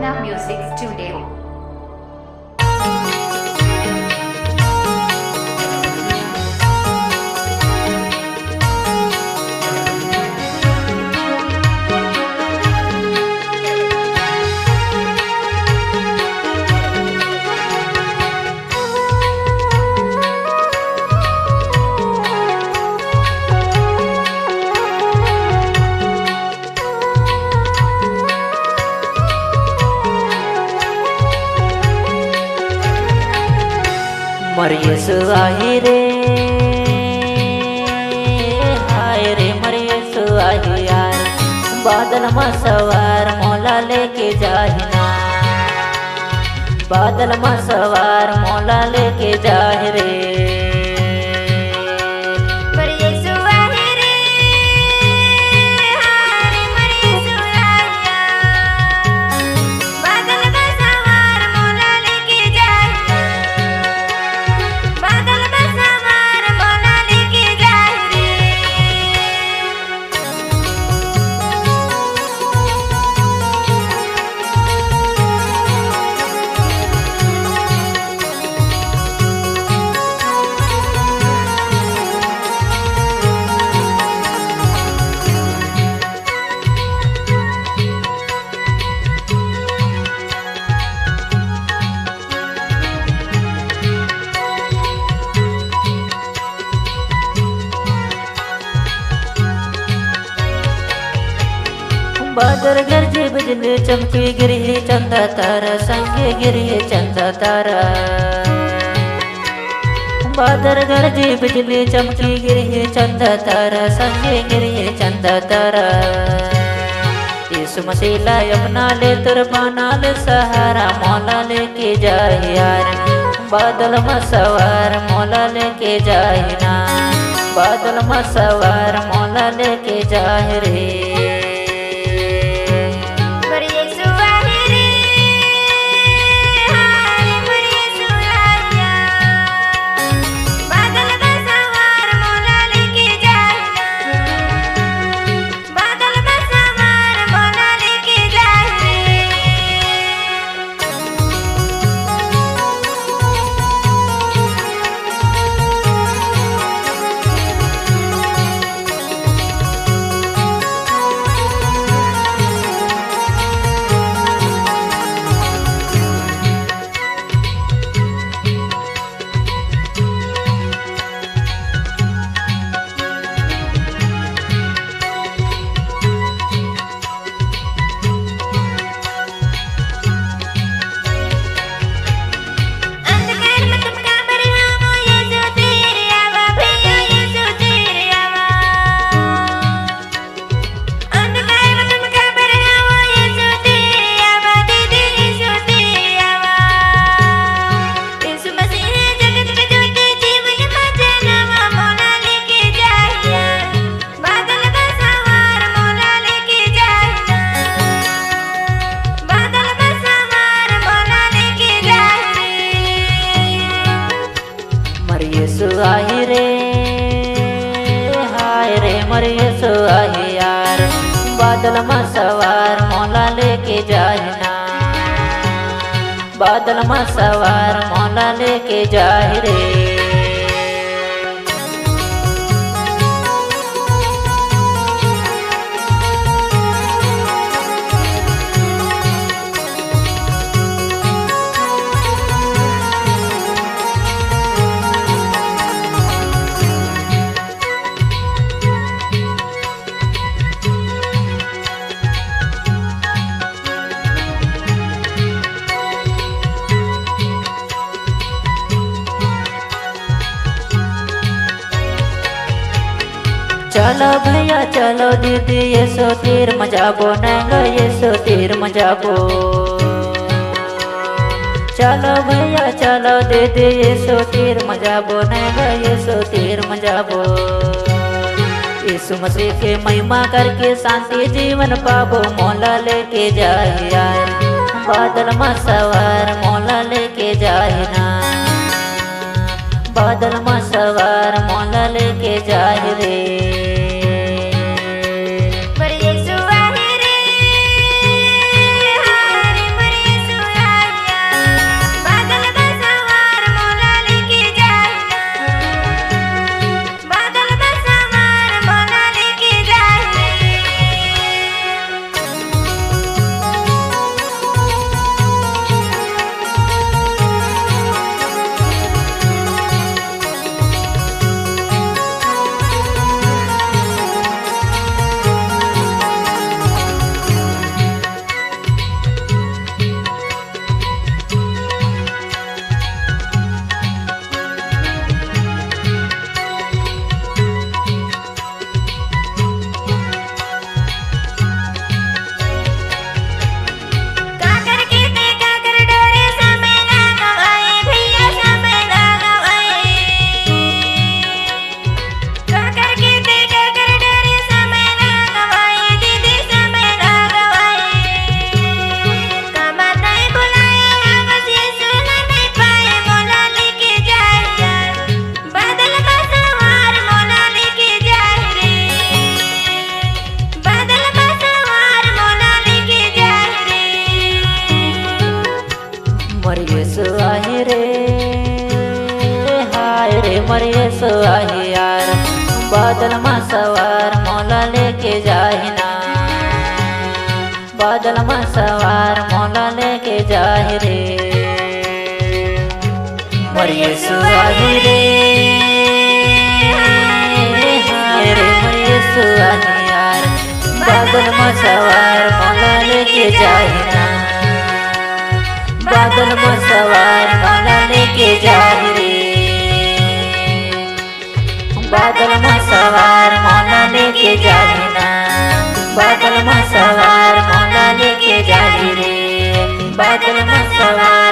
Archana Music Studio. मरियसु आई रे हाय रे मरियसु आई यार बादल में सवार मोला लेके जाहिना बादल में सवार मोला लेके जाहि रे बादल गरजे बिजली चमकी गिरी चंदा तारा संगे गिरी चंदा तारा बादल गरजे बिजली चमकी गिरी चंदा तारा संगे गिरी चंदा तारा यीशु मसीह अपना ले तुरबाना ले सहारा मौला लेके जाए यार बादल में सवार मौला लेके जाए ना बादल में सवार मौला लेके जाए रे मरियसु आई रे हाय रे मरियसु आई यार बादल में सवार मौला लेके जाहिना बादल में सवार मौला लेके जाहि रे चलो भैया चलो दीदी ये सो तीर मजाबो नंगा ये सो तीर मजाबो चलो भैया चलो दीदी ये सो तीर मजाबो नंगा ये सो तीर मजाबो यीशु मसीह के महिमा करके शांति जीवन पाबो मौला लेके जाए यार बादल में सवार मौला लेके जाए ना बादल में सवार मौला लेके जाए रे मरियसु आई रे हाय रे बादल में सवार मौला लेके जाहि रे मोर यीशु आहि रे हाय रे मोर यीशु आहि यार बादल में सवार मौला लेके जाहि ना बादल में सवार मौला लेके जाहि रे बादल में सवार मौला लेके जाहि ना बादल में सवार मौला लेके जाहि रे बादल में सवार